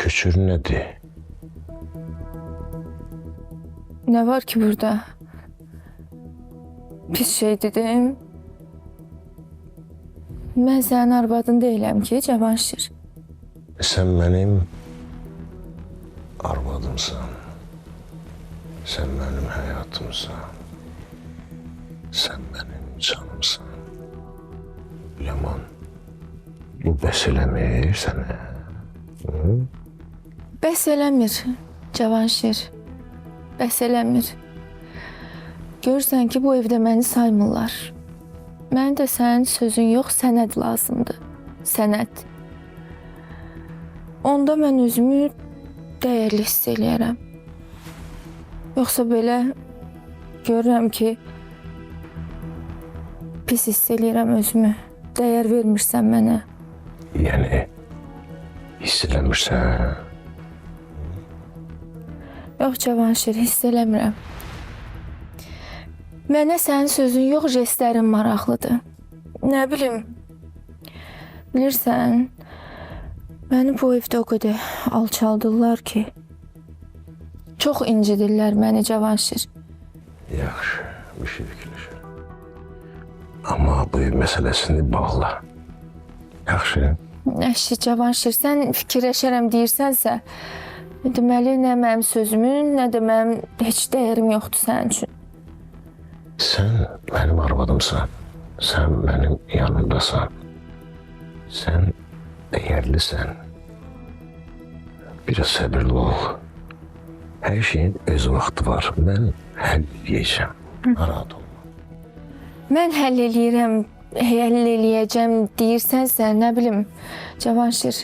köçür nədir? Ne var ki burada? Pis şey dedim. Ben senin arvadın değilim ki Cavanşir. Sen benim arvadımsan. Sen benim hayatımsan. Sen benim canımsan. Yaman, bu bəs eləmir sənə. Bəs eləmir Cavanşir. Bəs eləmir. Görürsən ki, bu evdə məni saymırlar. Mən də sənin sözün yox, sənəd lazımdır. Sənəd. Onda mən özümü dəyərli hiss eləyərəm. Yoxsa belə görürəm ki, pis hiss eləyirəm özümü. Dəyər vermirsən mənə. Yəni, hiss eləmirsən. Yox Cavanşir, hiss eləmirəm. Mənə sənin sözün yox, jestlərin maraqlıdır. Nə bilim, bilirsən, məni bu evdə o qədər alçaldırlar ki, çox incidirlər məni Cavanşir. Yaxşı, bir şey fikirləşir. Amma bu ev məsələsini bağla. Yaxşı. Əşi Cavanşir, sən fikirləşərəm deyirsənsə, deməli, nə mənim sözümün, nə də mənim heç dəyərim yoxdur sənin üçün. Sən mənim arvadımsan. Sən mənim yanımdasan. Sən dəyərlisən. Biraz səbirli ol. Hər şeyin öz vaxtı var. Mən həll edəcəm. Narahat olma. Mən həll eləyəcəm deyirsənsə, nə bilim, Cavanşir,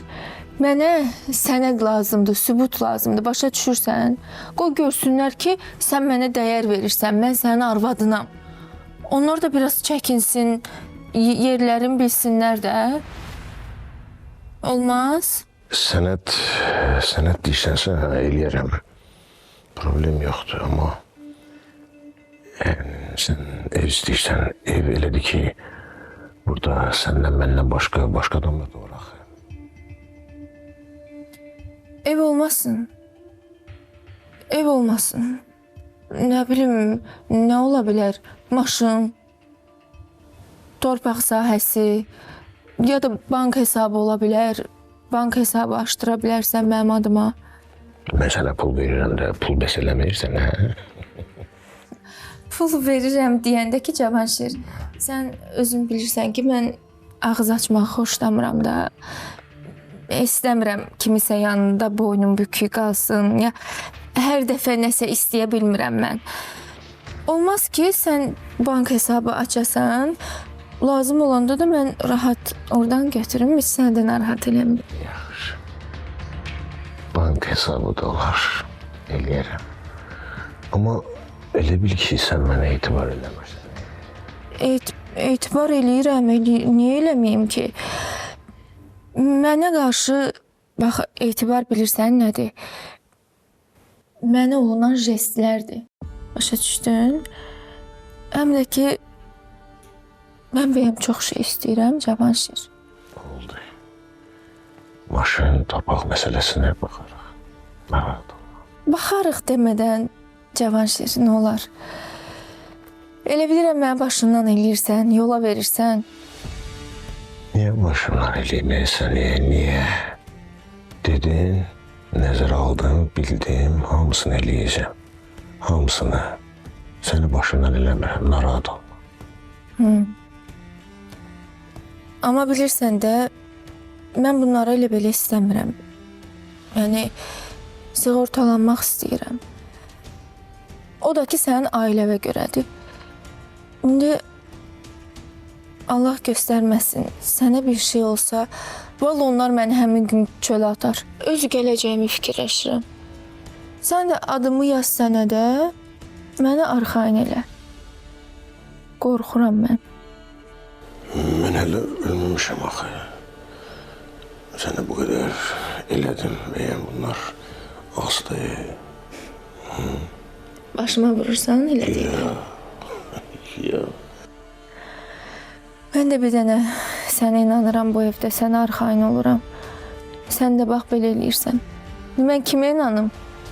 mənə sənəd lazımdır, sübut lazımdır, başa düşürsən? Qoy görsünlər ki, sən mənə dəyər verirsən, mən sənin arvadınam. Onlar da biraz çəkinsin, yerlərin bilsinlər də. Olmaz? Sənət deyirsənsə, eləyərəm. Problem yoxdur, amma sən ev istəyirsən, ev elədir ki, burada səndən məndən başqa adamlar da var axı. Ev olmasın. Ev olmasın. Nə bilim, nə ola bilər? Maşın, torpaq sahəsi, ya da bank hesabı ola bilər. Bank hesabı açdıra bilərsən mənim adıma. Mən sənə pul verirəm də, pul bəs eləmirsən, hə? Pul verirəm deyəndə ki, Cavanşir, sən özün bilirsən ki, mən ağız açmağı xoşlamıram da. İstəmirəm kimisə yanında boynum bükük qalsın, ya hər dəfə nəsə istəyə bilmirəm mən. Olmaz ki, sən bank hesabı açasan, lazım olanda da mən rahat oradan götürüm, heç səni də narahat eləmir. Yaxşı. Bank hesabı da olar, eləyərəm. Amma elə bil ki, sən mənə etibar eləmirsən. Etibar eləyirəm, niyə eləməyim ki? Mənə qarşı, bax, etibar bilirsən nədir? Mənə olunan jestlərdir. Başa düşdün? Həm də ki, mən bəyəm çox şey istəyirəm, Cavanşir. Oldu. Maşın, torpaq məsələsinə baxarıq. Narahat olma. Baxarıq demədən, Cavanşir, nə olar? Elə bilirəm, mənə başından eləyirsən, yola verirsən. Niyə maşınlar eləyirsən, niyə? Dedin, nəzər aldım, bildim, hamısını eləyəcəm. Hamısını. Səni başından eləmirəm, narahat olma. Amma bilirsən də, mən bunları elə belə istəmirəm. Yəni, sığortalanmaq istəyirəm. O da ki, sənin ailəvə görədir. İndi Allah göstərməsin, sənə bir şey olsa, vallahi onlar məni həmin gün çölə atar. Öz gələcəyimi fikirləşirəm. Sən də adımı yaz sənədə, məni arxayın elə. Qorxuram mən. Mən hələ ölməmişəm axı. Sənə bu qədər elədim, bəyəm bunlar aslı. Başıma vurursan elə deyil. Yox. Mən də bir dənə sənə inanıram bu evdə, sənə arxayın oluram. Sən də bax belə eləyirsən. Mən kimə inanım?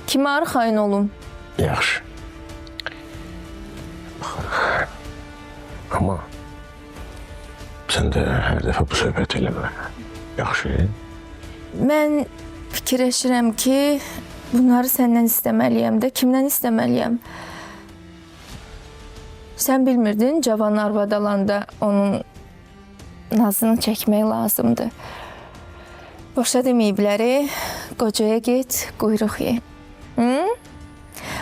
Kimə arxayın olum? Yaxşı. Ama sen de her defa bu söhbət eləmə. Yaxşı. Mən fikirləşirəm ki, bunları səndən istəməliyəm də, kimdən istəməliyəm? Sən bilmirdin, cavan arvad alanda onun nazını çəkmək lazımdır. Boşa deməyiblər, qocaya get, quyruq ye. Hı?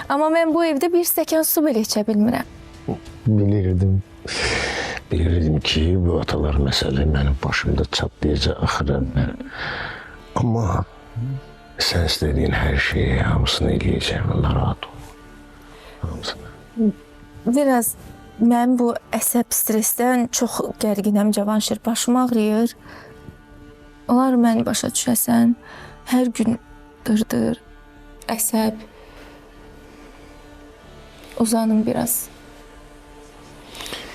Amma mən bu evdə bir stəkan su belə içə bilmirəm. Bilirdim. Bilirdim ki, bu atalar məsələ mənim başımda çatlayacaq axıra. Amma sən istədiyin hər şeyi, hamısını eləyəcəm, narahat ol. Hamısını. Biraz mən bu əsəb stressdən çox gərginəm Cavanşir, başım ağrıyır. Olar məni başa düşəsən, hər gün dırdır, əsəb. Uzanım biraz.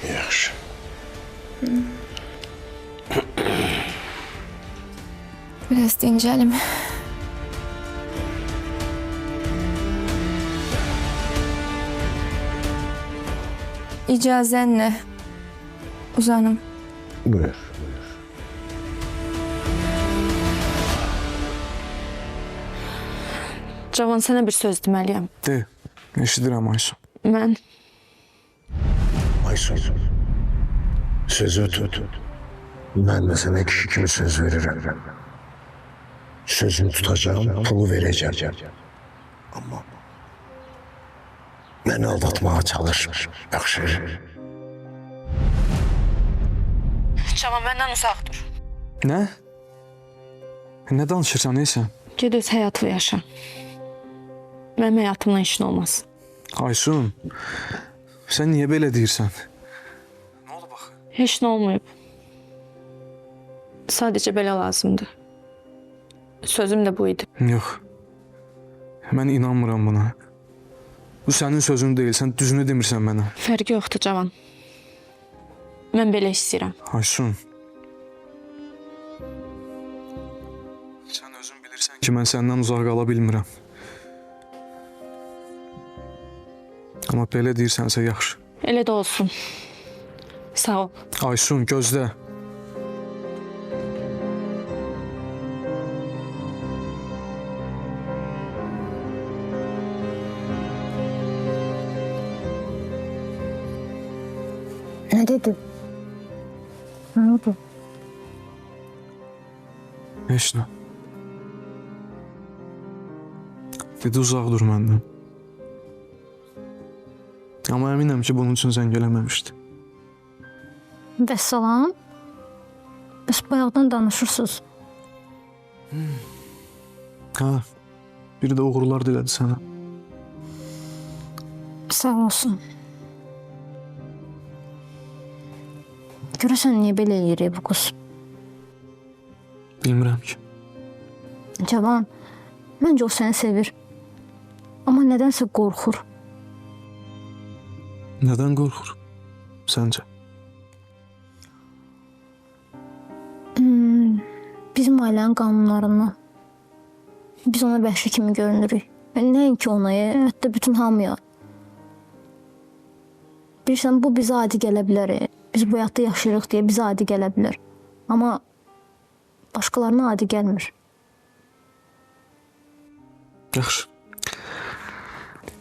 Yaxşı. Biraz dincəlim. İcazənlə uzanım. Buyur. Cavan, sənə bir söz deməliyəm. De, eşidirəm Ayşe. Mən Aysun, sözü tut. Ben de sana kişi kimi söz veririm. Sözümü tutacağım, pulu vereceğim. Ama beni aldatmaya çalışma. Yaxşı. Cavan, məndən uzaq dur. Nə? Nə danışırsan, neysə? Ged öz həyatını yaşa. Mənim həyatımla işin olmaz. Aysun, sən niyə belə deyirsən? Nə oldu bax? Heç nə olmayıb. Sadəcə belə lazımdır. Sözüm də bu idi. Yox. Mən inanmıram buna. Bu sənin sözün deyil, sən düzünü demirsən mənə. Fərqi yoxdur Cavan. Mən belə istəyirəm. Aysun. Sən özün bilirsən ki, mən səndən uzaq qala bilmirəm. Amma belə deyirsənsə yaxşı. Elə də olsun. Sağ ol. Aysun, gözlə. Nə dedi? Nə oldu? Heç nə. Dedi uzaq dur məndən. Amma əminəm ki, bunun üçün zəng eləməmişdi. Vəssalam. Bəs bayaqdan danışırsınız. Ha, biri də uğurlar dilədi sənə. Sağ olsun. Görəsən niyə belə eləyir bu qız? Bilmirəm ki. Cavan, məncə o səni sevir. Amma nədənsə qorxur. Nədən qorxur? Səncə? Bizim ailənin qanunlarından. Biz ona vəhşi kimi görünürük. Nəinki ona, hətta bütün hamıya. Bilirsən, bu bizə adi gələ bilər. Biz bu həyatda yaşayırıq deyə bizə adi gələ bilər. Amma başqalarına adi gəlmir. Yaxşı.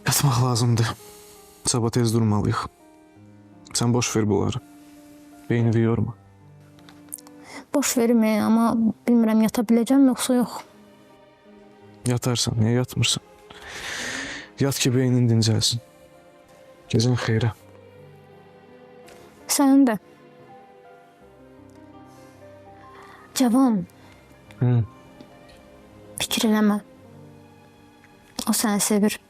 Yatmaq lazımdır. Sabah tez durmalıyıq. Sən boş ver bunları. Beynini yorma. Boş verim, amma bilmirəm yata biləcəm yoxsa yox. Yatarsan, niyə yatmırsan? Yat ki, beynin dincəlsin. Gecən xeyrə. Sənin də. Cavan, fikir eləmə. O səni sevir.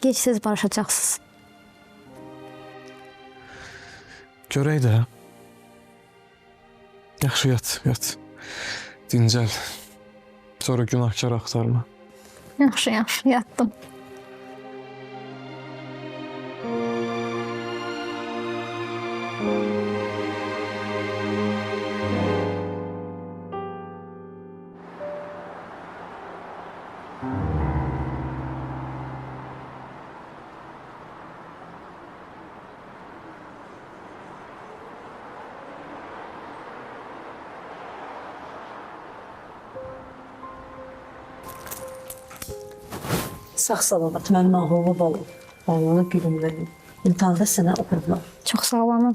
Gec-tez barışacaqsınız. Görək də. Yaxşı, yat. Dincəl. Sonra günahkar axtarma. Yaxşı, yatdım. Sağ salamat, mənim ağıllı balım. Balını gülüm mənim. İmtihanda sənə uğurlar. Çox sağ olun.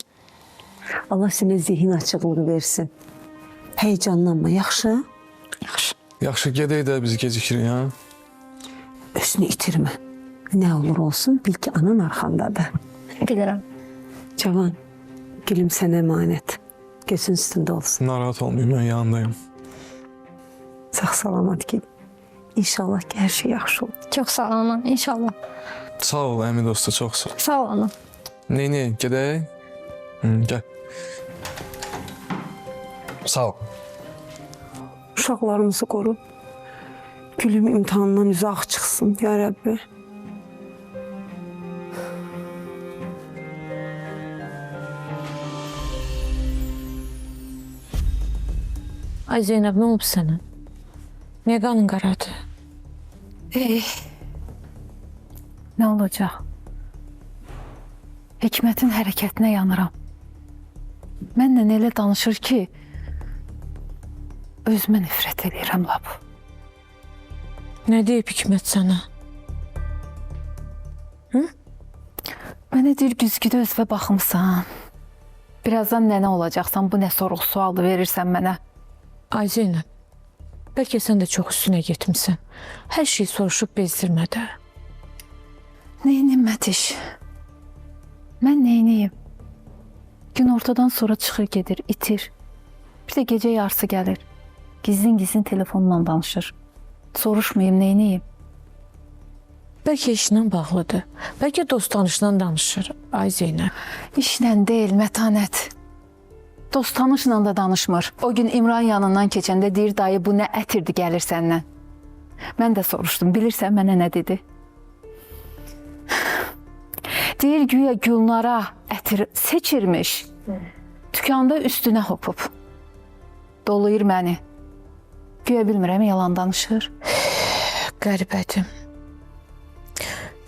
Allah sənə zihin açıqlığı versin. Heyecanlanma, yaxşı? Yaxşı. Yaxşı, gedək də biz gecikirik, ha? Özünü itirmə. Nə olur olsun, bil ki, anan arxandadır. Bilirəm. Cavan, gülüm sənə əmanət. Gözün üstündə olsun. Narahat olmayayım, mən yanındayım. Sağ salamat gel. İnşallah ki, hər şey yaxşı olur. Çox sağ olun. İnşallah. Sağ ol, əmi dostu, çox sağ ol. Sağ olun. Neyini, gedək? Gəl. Sağ ol. Uşaqlarımızı qoru. Gülüm imtihandan uzaq çıxsın, ya Rəbbi. Ay Zeynəb, nə olub sənə? Niyə qanın qaradı? Nə olacaq? Hikmətin hərəkətinə yanıram. Mənlə elə danışır ki, özümə nifrət edirəm lap. Nə deyib Hikmət sənə? Mənə deyir, güzgüdə özvə baxımsan. Birazdan nənə olacaqsan, bu nə soruq-sualdı verirsən mənə. Ay Zeynəb, bəlkə sən də çox üstünə getmişsən. Hər şeyi soruşub bezdirmədə. Neynim Mətiş? Mən neyniyim? Gün ortadan sonra çıxır gedir, itir. Bir də gecə yarısı gəlir. Gizlin telefonla danışır. Soruşmayayım, neyniyim? Bəlkə işlə bağlıdır. Bəlkə dost tanışla danışır. Ay Zeynəb. İşlə deyil, mətanət. Dost tanışla da danışmır. O gün İmran yanından keçəndə deyir, dayı bu nə ətirdi gəlir səndən. Mən də soruşdum, bilirsən mənə nə dedi? Deyir, güya Gülnara ətir seçirmiş. Tükanda üstünə hopub. Dolayır məni. Güya bilmirəm, yalan danışır. Qəribədim.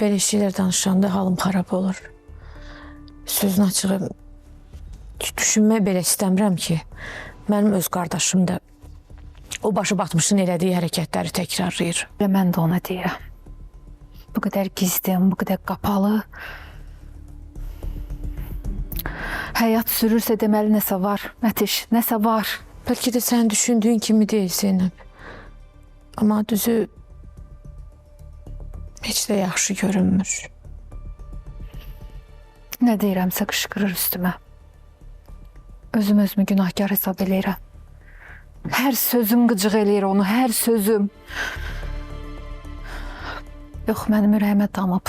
Belə şeylər danışanda halım xarab olur. Sözün açığı, düşünmək belə istəmirəm ki, mənim öz qardaşım da o başı batmışın elədiyi hərəkətləri təkrarlayır. Və mən də ona deyirəm. Bu qədər gizliyəm, bu qədər qapalı. Həyat sürürsə deməli nəsə var, Mətiş, nəsə var. Bəlkə də sən düşündüyün kimi deyil Zeynəb. Amma düzü heç də yaxşı görünmür. Nə deyirəmsə qışqırır üstümə. Özümü günahkar hesab eləyirəm. Hər sözüm qıcıq eləyir onu, hər sözüm. Yox, mənim ürəyimə damıb.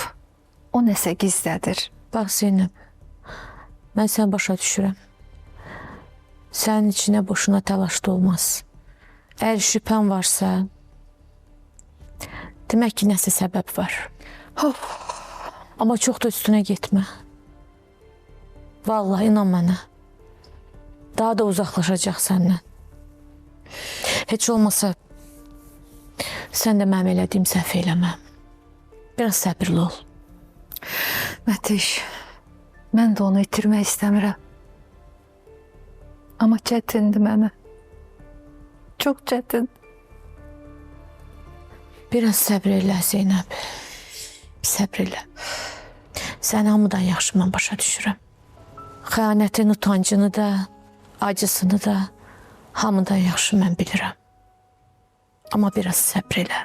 O nəsə gizlədir. Bax Zeynəb, mən səni başa düşürəm. Sənin içinə boşuna təlaşda olmaz. Əgər şübhən varsa, demək ki, nəsə səbəb var. Amma çox da üstünə getmə. Vallahi inan mənə. Daha da uzaqlaşacaq səndən. Heç olmasa sən də mənim elədiyim səhv eləmə. Biraz səbirli ol. Mətiş, mən də onu itirmək istəmirəm. Amma çətindir mənə. Çox çətin. Biraz səbr elə Zeynəb. Səbr elə. Səni hamıdan yaxşı mən başa düşürəm. Xəyanətin utancını da, acısını da hamıdan yaxşı mən bilirəm. Amma biraz səbr elə.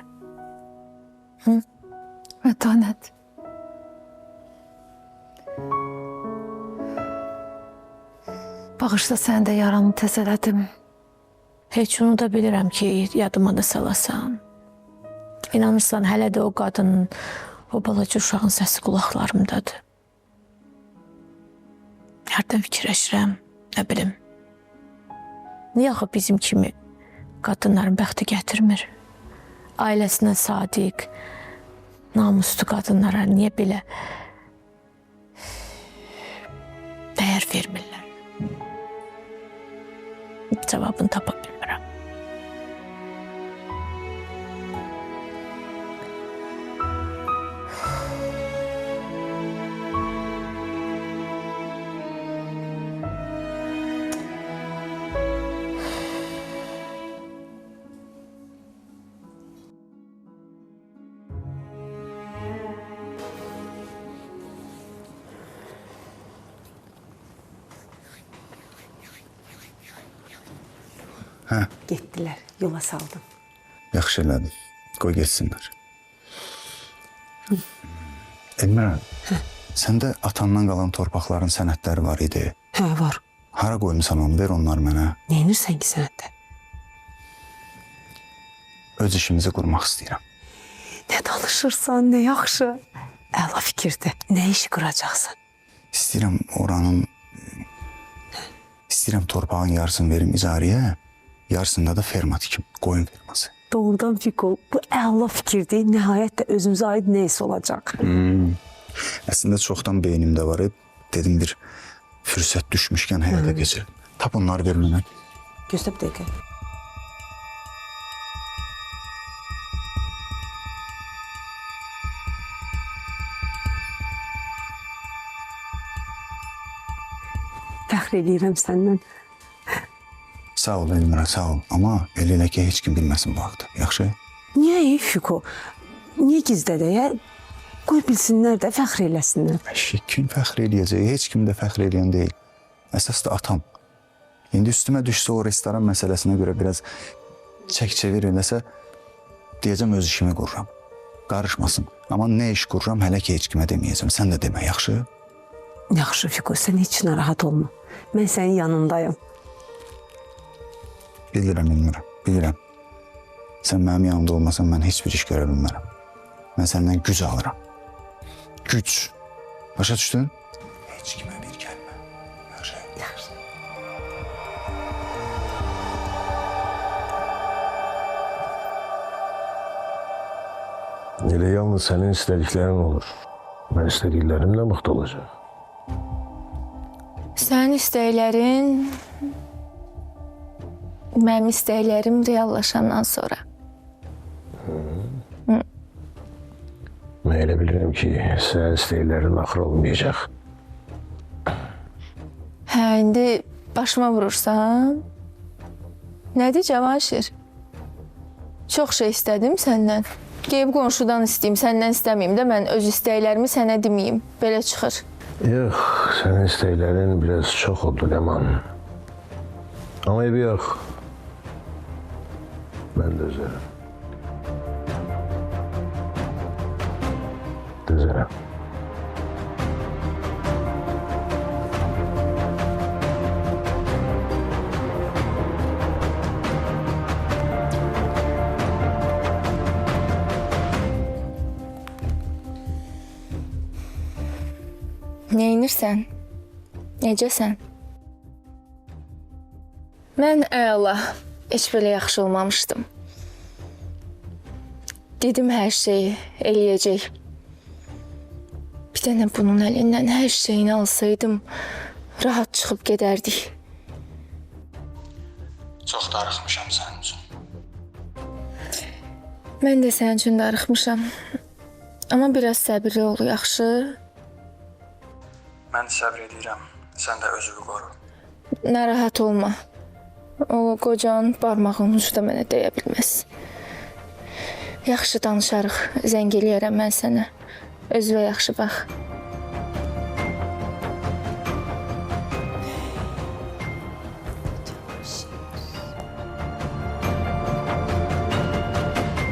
Mətanət. Bağışla, sən də yaramı təzələdim. Heç onu da bilirəm ki, yadıma da salasan. İnanırsan, hələ də o qadının, o balaca uşağın səsi qulaqlarımdadır. Hərdən fikirləşirəm, nə bilim. Niyə axı bizim kimi qadınların bəxti gətirmir? Ailəsinə sadiq, namuslu qadınlara niyə belə dəyər vermirlər? Cavabını tapa bilmirəm. Hə, Getdilər, yola saldım. yaxşı elədin. Qoy getsinlər. Elmirən, səndə atandan qalan torpaqların sənədləri var idi. Hə, var. Hara qoymusan onu, ver onları mənə. Neynirsən ki sənətdə? Öz işimizi qurmaq istəyirəm. Nə danışırsan, nə yaxşı. Əla fikirdir. Nə iş quracaqsan? İstəyirəm oranın... İstəyirəm torpağın yarısını verim icarəyə, yarısında da ferma tikim, qoyun ferması. Doğrudan Fiko, bu əla fikirdir. Nəhayət də özümüzə aid neysə olacaq. Əslində çoxdan beynimdə var. Dedim bir fürsət düşmüşkən həyata keçirim. Tap onları ver mənə. Gözlə bir dəqiqə. Fəxr eləyirəm səndən. Sağ ol Elmira, sağ ol. Amma elə ki heç kim bilməsin bu haqda. Yaxşı? Niyə Fiko? Niyə gizlədək? Qoy bilsinlər də, fəxr eləsinlər. Kim fəxr eləyəcək? Heç kim də fəxr eləyən deyil. Əsas da atam. İndi üstümə düşsə o restoran məsələsinə görə biraz çək-çevir eləsə, deyəcəm öz işimi qururam. Qarışmasın. Amma nə iş qururam hələ ki heç kimə deməyəcəm. Sən də demə, yaxşı? Yaxşı Fiko, sən heç narahat olma. Mən sənin yanındayım. Bilirəm Elmira, bilirəm. Sən mənim yanımda olmasan mən heç bir iş görə bilmərəm. Mən səndən güc alıram. Güc. Başa düşdün? Heç kimə bir kəlmə. Yaxşı. Yaxşı. Elə yalnız sənin istədiklərin olur. Mən istədiklərimlə mıxta olacaq. Sənin istəklərin mənim istəklərim reallaşandan sonra. Mən elə bilirəm ki, sənin istəklərin axır olmayacaq. Hə, indi başıma vurursan? Nədir Cavanşir? Çox şey istədim səndən. Qeyb qonşudan istəyim, səndən istəməyim də mən öz istəklərimi sənə deməyim. Belə çıxır. Yox, sənin istəklərin biraz çox oldu Leman. Amma evi yox. Mən dözərəm. Dözərəm. Neynirsən? Necəsən? Mən əla, heç belə yaxşı olmamışdım. Dedim hər şeyi eləyəcək. Bir dənə bunun əlindən hər şeyini alsaydım, rahat çıxıb gedərdik. Çox darıxmışam sənin üçün. Mən də sənin üçün darıxmışam. Amma biraz səbirli ol, yaxşı? Mən səbr edirəm. Sən də özünü qoru. Narahat olma. O qocanın barmağının ucu da mənə dəyə bilməz. Yaxşı danışarıq. Zəng eləyərəm mən sənə. Özünə yaxşı bax.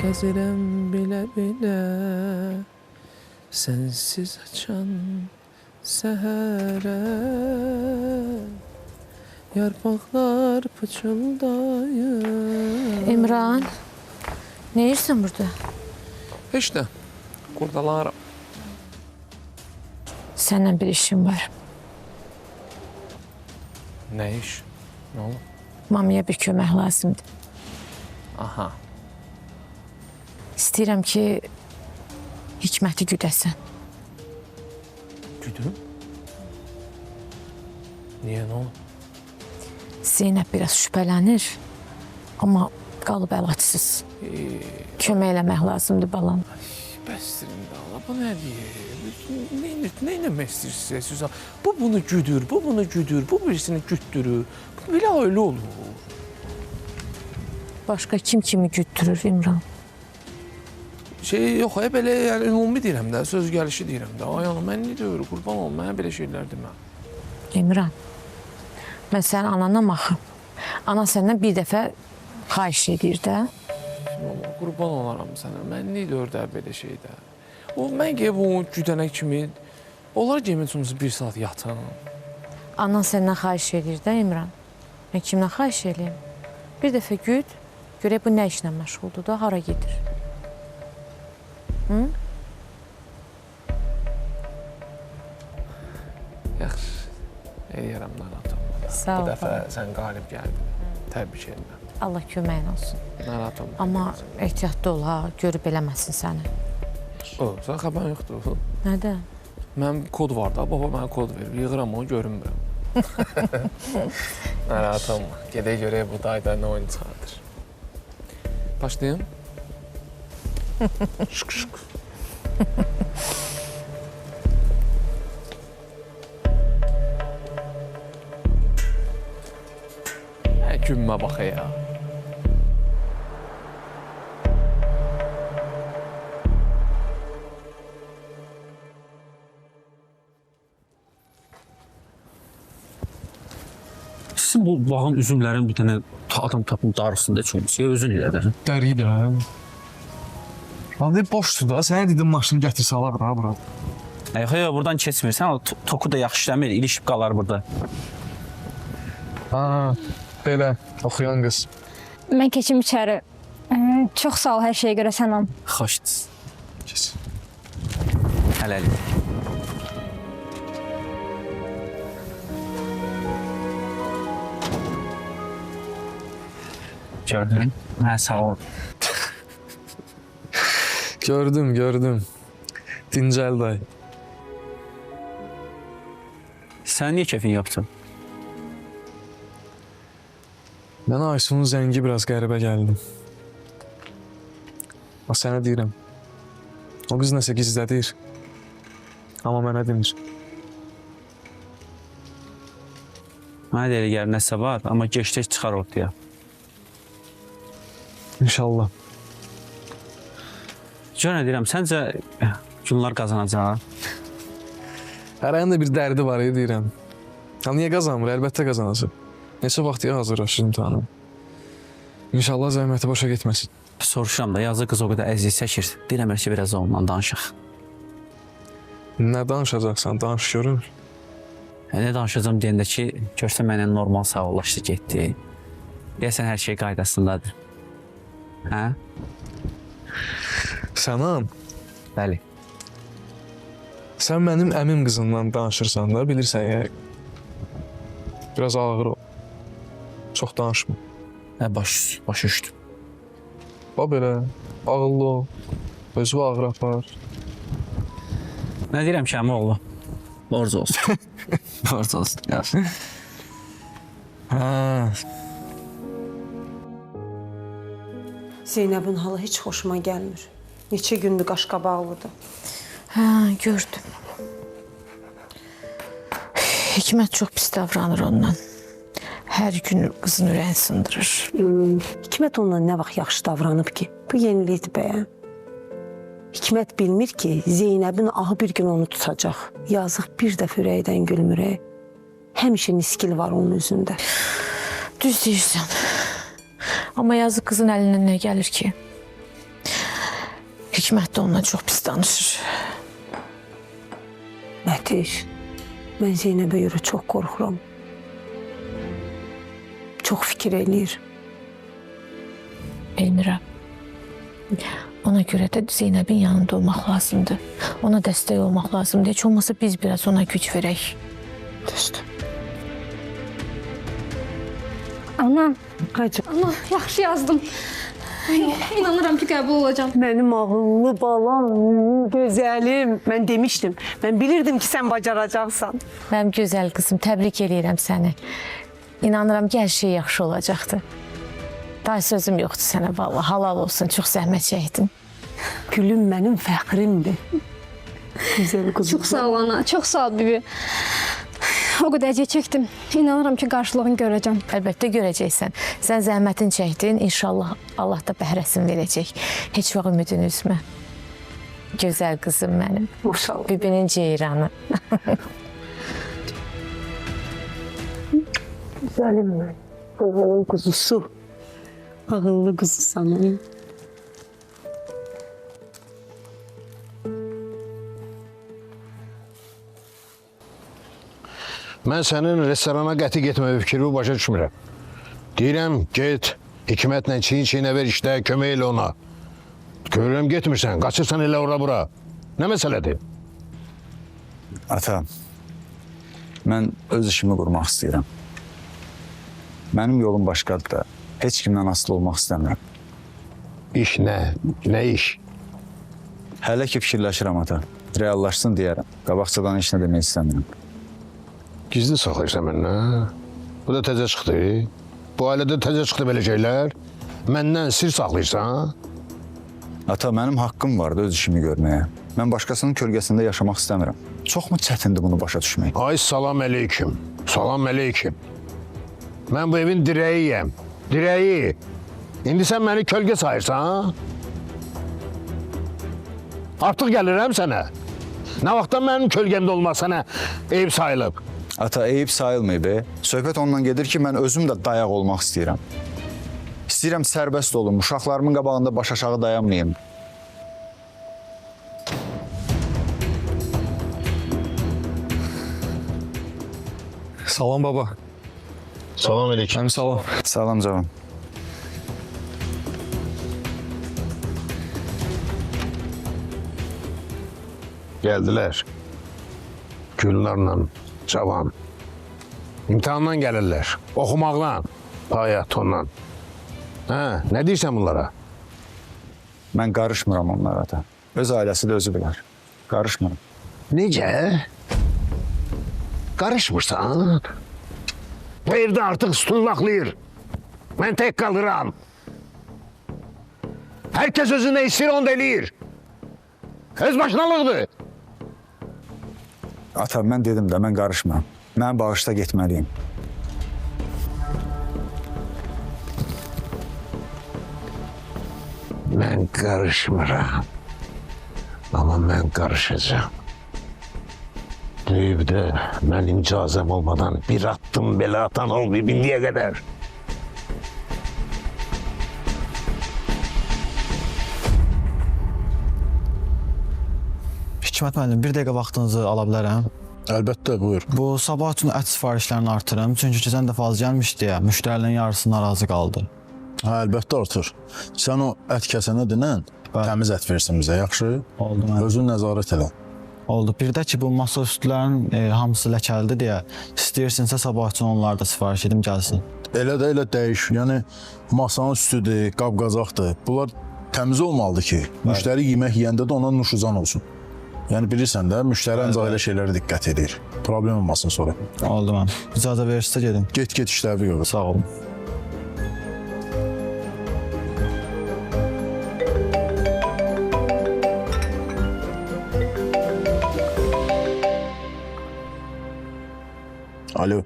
Gəzirəm belə-belə sənsiz açan səhərə yarpaqlar pıçıldayır. İmran, ne yiyirsən burada? Heç nə, qurdalaram. Səndən bir işim var. Nə iş? Nə olub? Mamaya bir kömək lazımdır. Aha. İstəyirəm ki, Hikməti güdəsən. Güdüm? Niyə, nə olub? Zeynəb biraz şübhələnir, amma qalıb əlacsız. Kömək eləmək lazımdır balam. Bəstirin də Allah, bu nə deyir? Nə eləmək istəyirsiniz Süzan? Bu bunu güdür, bu bunu güdür, bu birisini güddürür. Bu belə öyle olur. Başqa kim kimi güddürür İmran? Yox, belə yəni, ümumi deyirəm də, söz gəlişi deyirəm də. Ay ana, mən nə deyir, qurban olum, mənə belə şeylər demə. İmran, mən sənin anandan baxım. Ana səndən bir dəfə Xahiş edir də. Mama, qurban olaram sənə. Mən niyə dördə belə şeydə? O, mən gəlib onu güdənə kimi, onlar gəmin üçün bir saat yatın. Anan səndən xahiş edir də İmran. Mən kimdən xahiş eləyim? Bir dəfə güd, görək bu nə işlə məşğuldur da, hara gedir. Hı? Yaxşı, eləyərəm narahat olma. Sağ ol. Bu dəfə sən qalib gəldin. Təbrik edirəm. Allah köməyin olsun. Narahat olma. Amma ehtiyatlı ol ha, görüb eləməsin səni. O, sən xəbərin yoxdur. Nədə? Mənim kod var da, baba mənə kod verir. Yığıram onu, görünmürəm. Narahat olma. Gedək görək bu dayda nə oyun çıxardır. Başlayım. Şık şık. Gülmə bax ya. Sizin bu bağın üzümlərin bir dənə adam tapın darısında çoxmuş. Özün elə də. Dəri də. Lan deyib boşdur da. Sənə dedim maşını gətir salar da bura. Yox, buradan keçmirsən. O toku da yaxşı işləmir, ilişib qalar burada. Ha, belə oxuyan qız. Mən keçim içəri. Çox sağ ol hər şeyə görə Sənan. Xoşdur. Keç. Hələlik. Gördün? Hə, sağ ol. Gördüm. Dincəl day. Sən niyə kefin yaptın? Mən Aysunun zəngi biraz qəribə gəldim. Bax sənə deyirəm. O qız nəsə gizlədir. Amma mənə demir. Mənə də elə gəlir nəsə var, amma gec-tez çıxar ortaya. İnşallah. Can edirəm, səncə Gülnar qazanacaq? Hər ayında bir dərdi var, deyirəm. Ya niyə qazanmır? Əlbəttə qazanacaq. Neçə vaxt ya hazırlaşır imtahanı. İnşallah zəhməti boşa getməsin. Soruşuram da, yazıq qız o qədər əziyyət çəkir. Deyirəm ki, biraz onunla danışaq. Nə danışacaqsan? Danış görür. Nə danışacağım deyəndə ki, görsə mənə normal sağollaşdı, getdi. Deyəsən hər şey qaydasındadır. Hə? Sənan, Bəli. sən mənim əmim qızından danışırsan da, bilirsən ya. Biraz ağır ol. Çox danışma. Hə, baş üstüm. Bax belə, ağıllı ol. Özü ağır apar. Nə deyirəm ki, əmi oğlu? Borc olsun. Borc olsun, yaxşı. Hə, Zeynəbin halı heç xoşuma gəlmir. Neçə gündür qaşqabaqlıdır. Hə, gördüm. Hikmət çox pis davranır ondan. Hər gün qızın ürəyini sındırır. Hikmət onunla nə vaxt yaxşı davranıb ki? Bu yenilikdir bəyəm. Hikmət bilmir ki, Zeynəbin ahı bir gün onu tutacaq. Yazıq bir dəfə ürəkdən gülmür. Həmişə niskil var onun üzündə. Düz deyirsən. Amma yazıq qızın əlindən nə gəlir ki? Hikmət də onunla çox pis danışır. Mətiş, mən Zeynəbə görə çox qorxuram. Çox fikir eləyir. Elmirəm. Ona görə də Zeynəbin yanında olmaq lazımdır. Ona dəstək olmaq lazımdır. Heç olmasa biz biraz ona güc verək. Düzdür. Ana, Hacı, ana yaxşı yazdım. İnanıram ki qəbul olacağam. mənim ağıllı balam, gözəlim. Mən demişdim, mən bilirdim ki, sən bacaracaqsan. Mənim gözəl qızım, təbrik eləyirəm səni. İnanıram ki, hər şey yaxşı olacaqdır. Daha sözüm yoxdur sənə vallahi. Halal olsun, çox zəhmət çəkdin. Gülüm mənim fəxrimdir. Güzel qızım. Çox sağ ol ana, çox sağ ol bibi. O qədər əziyyət çəkdim. İnanıram ki, qarşılığını görəcəm. Əlbəttə görəcəksən. Sən zəhmətin çəkdin, inşallah Allah da bəhrəsini verəcək. Heç vaxt ümidini üzmə. Gözəl qızım mənim. Maşallah. Bibinin ceyranı. Güzelim mən. Oğlum kuzusu. Ağıllı qızsan. Mən sənin restorana qəti getmə fikrini başa düşmürəm. Deyirəm, get, Hikmətlə çiyin-çiyinə ver işlə, kömək elə ona. Görürəm getmirsən, qaçırsan elə ora-bura. Nə məsələdir? Ata, mən öz işimi qurmaq istəyirəm. Mənim yolum başqadır da, heç kimdən asılı olmaq istəmirəm. İş nə? Nə iş? Hələ ki fikirləşirəm ata. Reallaşsın deyərəm. Qabaqcadan heç nə demək istəmirəm. Gizli saxlayırsan məndən. Bu da təzə çıxdı. Bu ailədə təzə çıxdı belə şeylər. Məndən sir saxlayırsan. Ata, mənim haqqım vardı öz işimi görməyə. Mən başqasının kölgəsində yaşamaq istəmirəm. Çoxmu çətindir bunu başa düşmək? Ay salam əleyküm. Salam əleyküm. Mən bu evin dirəyiyəm. Dirəyi. İndi sən məni kölgə sayırsan. Artıq gəlirəm sənə. Nə vaxtdan mənim kölgəmdə olmaq sənə eyib sayılıb? Ata, eyib sayılmayıb. Söhbət ondan gedir ki, mən özüm də dayaq olmaq istəyirəm. İstəyirəm sərbəst olum, uşaqlarımın qabağında baş aşağı dayanmayayım. Salam baba. Salam əleyküm. Mənim salam. Salam cavan. Gəldilər. Gülnarla cavan. İmtihandan gəlirlər. Oxumaqdan. Paya, tonla. Hə, nə deyirsən bunlara? Mən qarışmıram onlara da. Öz ailəsi də özü bilər. Qarışmıram. Necə? Qarışmırsan? Bu evdə artıq stunlaqlayır. Mən tək qalıram. Herkes özünə istəyir, onu da eləyir. Öz başınalıqdır. Ata, mən dedim də, mən qarışmıram. Mən bağışda getməliyim. Mən qarışmıram. Amma mən qarışacağım. Bu evdə mənim icazəm olmadan bir attım belə atan olmayıb indiyə qədər. Hikmət müəllim, bir dəqiqə vaxtınızı ala bilərəm? Əlbəttə, buyur. Bu sabah üçün ət sifarişlərini artırım. Çünki keçən dəfə az gəlmişdi ya, müştərilərin yarısı narazı qaldı. Hə, əlbəttə artır. Sən o ət kəsənə dinən, təmiz ət versin bizə, yaxşı? Oldu müəllim. Özün nəzarət elə. Oldu. Bir də ki, bu masa üstlərin hamısı ləkəlidir deyə, istəyirsinsə sabah üçün onları da sifariş edim gəlsin. Elə də elə dəyiş. Yəni, masanın üstüdür, qab-qazaqdır. Bunlar təmiz olmalıdır ki, müştəri yemək yeyəndə də ona nuşuzan olsun. Yəni, bilirsən də, müştəri ancaq elə şeylərə diqqət edir. Problem olmasın sonra. Oldu mən. İcazə verirsə gedim. Get işlərini gör. Sağ olun. Alo.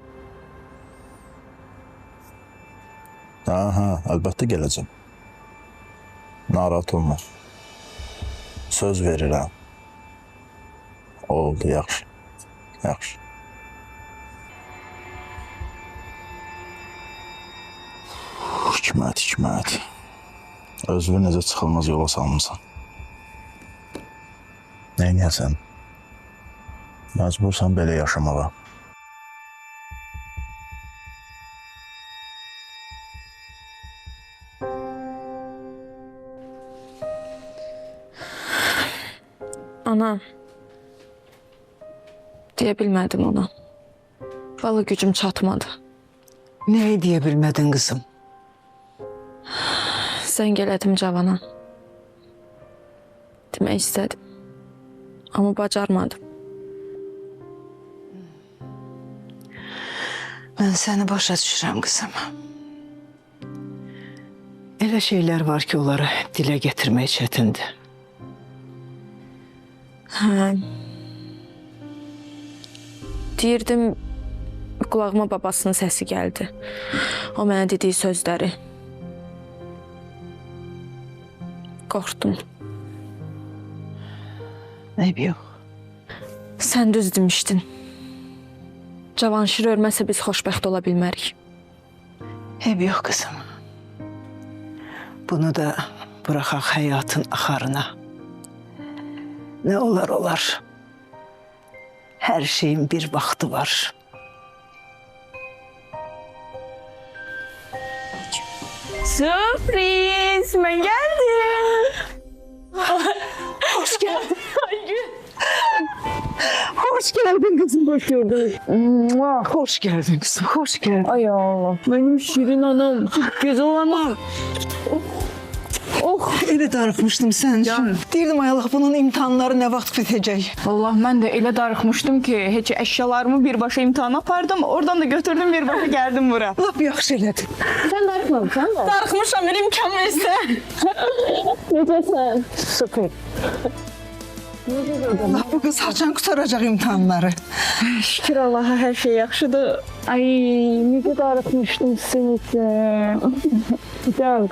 Hə, əlbəttə gələcəm. Narahat olma. Söz verirəm. Oldu, yaxşı. Yaxşı. Hikmət. Özünü necə çıxılmaz yola salmısan. Neynəyəsən? Məcbursan belə yaşamağa. Ana, deyə bilmədim ona. Vallahi gücüm çatmadı. Nəyi deyə bilmədin qızım? Zəng elədim cavana. Demək istədim. Amma bacarmadım. Mən səni başa düşürəm qızım. Elə şeylər var ki, onları dilə gətirmək çətindir. Hə. Deyirdim, qulağıma babasının səsi gəldi. O mənə dediyi sözləri. Qorxdum. Eyb yox. Sən düz demişdin. Cavanşir ölməsə biz xoşbəxt ola bilmərik. Eyb yox qızım. Bunu da bırakaq həyatın axarına. Ne olar olar. Her şeyin bir vakti var. Sürpriz, ben geldim. Hoş geldin. Hoş geldin kızım, hoş gördük. Hoş geldin kızım, hoş geldin. Ay Allah, benim şirin anam, güzel anam. Oh, elə darıxmışdım sən üçün. Deyirdim ay Allah, bunun imtahanları ne vaxt bitəcək? Vallahi ben de öyle darıxmışdım ki hiç eşyalarımı birbaşa imtihana apardım. Oradan da götürdüm birbaşa geldim buraya. Lap yaxşı elədin. Sen darıxmamışsın mı? Darıxmışam, bir imkan versen. Necəsən? Süper. Allah, bu kız haçan qutaracaq imtahanları. Şükür Allah'a her şey yaxşıdır. Ay, necə darıxmışdım seni sen. Gel,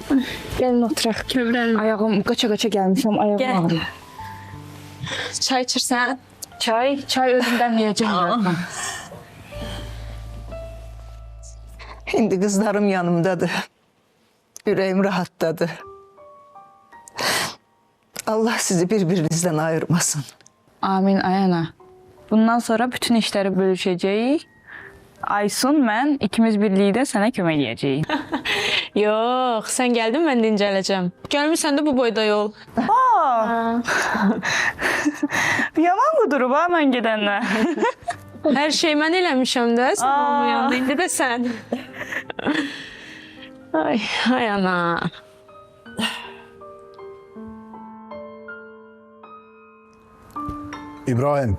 gelin oturaq. Kövrəlim. Ayağım qaça-qaça gəlmişəm, ayağım ağrıyor. Çay içirsən? Çay özümdən yiyəcəm. İndi kızlarım yanımdadır. Ürəyim rahatladı. Allah sizi birbirinizden ayırmasın. Amin Ayana. Bundan sonra bütün işləri bölüşəcəyik. Aysun, mən ikimiz birlikdə sənə kömək edəcəyik. Yox, sən gəldin, mən dincələcəm. Gəlmirsən də bu boyda yol. Yaman qudurub ha mən gedəndə. Hər şey mən eləmişəm də, sən olmayanda, indi də sən. Ay ana. İbrahim,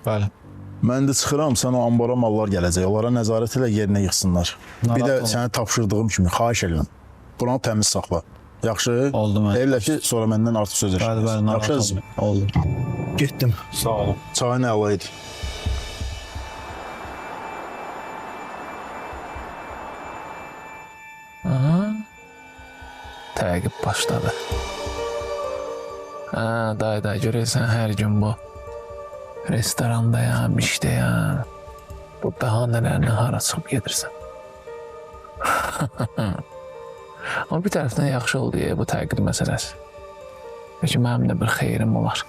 Bəli. mən də çıxıram, sən o ambara mallar gələcək. Onlara nəzarət elə yerinə yığsınlar. Bir də sənə tapşırdığım kimi xahiş edirəm. Buranı təmiz saxla. Yaxşı? Oldu mən. Elə ki, sonra məndən artıq söz eşitməz. Bəli, narahat oldu. Getdim. Sağ olun. Çayın əla idi. Təqib başladı. Day görürsən hər gün bu restorandayam, işdəyəm. Bu daha nələrini hara çıxıb gedirsən. Amma bir tərəfdən yaxşı oldu bu təqib məsələsi. Peki mənim də bir xeyrim olar.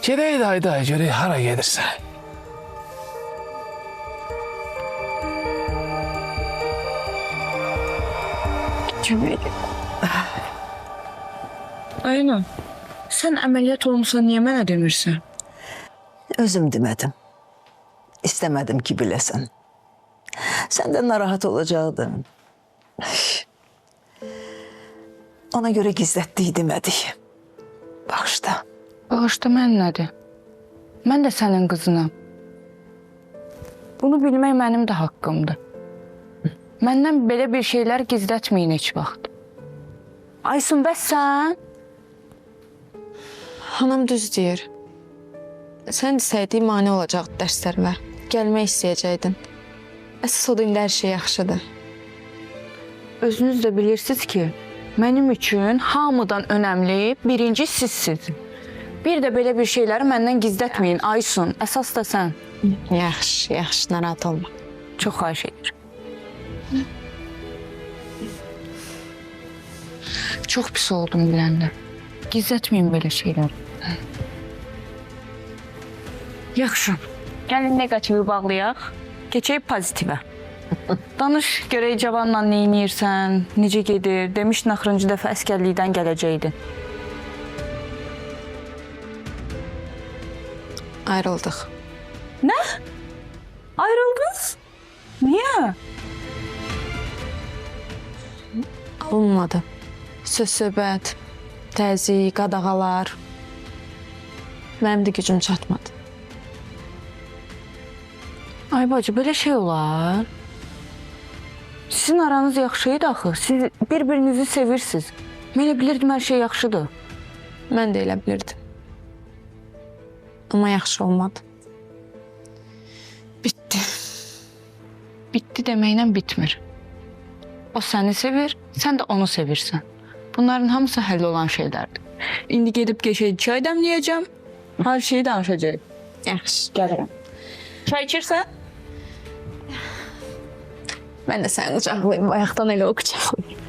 Gedək day, görək hara gedirsən. Kömək. Ayana, sən əməliyyat olmuşsan, niyə mənə demirsən? Özüm demədim. İstemedim ki bilesin. Sen de narahat olacaktın. Ona göre gizlettiği demedik. Bağışla. Bağışla mən nədir? Mən də sənin qızınam. Bunu bilmək mənim də haqqımdır. Məndən belə bir şeylər gizlətməyin heç vaxt. Aysun, bəs sən? Anam düz deyir. Sən desəydin mane olacaqdı dərslərimə. Gəlmək istəyəcəkdin. Əsas o da indi hər şey yaxşıdır. Özünüz də bilirsiniz ki, mənim üçün hamıdan önəmli birinci sizsiniz. Bir də belə bir şeyləri məndən gizlətməyin Aysun. Əsas da sən. Yaxşı, narahat olma. Çox xahiş edirəm. Çox pis oldum biləndə. Gizlətməyin belə şeylər. Yaxşı. Gəlin negativi bağlayaq. Keçək pozitivə. Danış, görək cavanla nə edirsən, necə gedir? Demişdin axırıncı dəfə əskərlikdən gələcəkdin. Ayrıldıq. Nə? Ayrıldınız? Niyə? Olmadı. Söz-söhbət, təzik, qadağalar. Mənim də gücüm çatmadı. Ay bacı, belə şey olar. Sizin aranız yaxşıydı axı. Siz bir-birinizi sevirsiniz. Mən elə bilirdim hər şey yaxşıdır. Mən də elə bilirdim. Amma yaxşı olmadı. Bitdi. Bitdi deməklə bitmir. O səni sevir, sən də onu sevirsən. Bunların hamısı həll olan şeylərdir. İndi gedib geçək çay dəmləyəcəm. Hər şeyi danışacaq. Yaxşı. Gəlirəm. Çay içirsən? Mən də səni qucaqlayım, bayaqdan elə o qucaqlayım.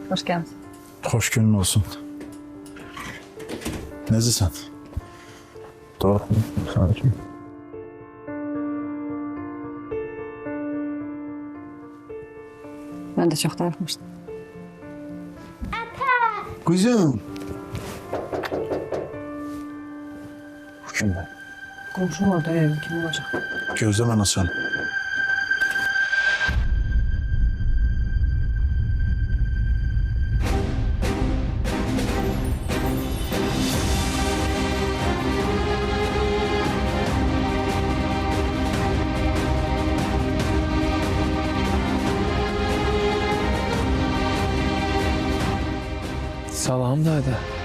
Xoş gəlmisiniz. Xoş günün olsun. Necəsən? Doğru. Sağ ol. Mən də çox darıxmışdım. Kuzum. Bu kim be? Qonşum orada evim kim olacaq? Gözlə mən açam. Salam dadə.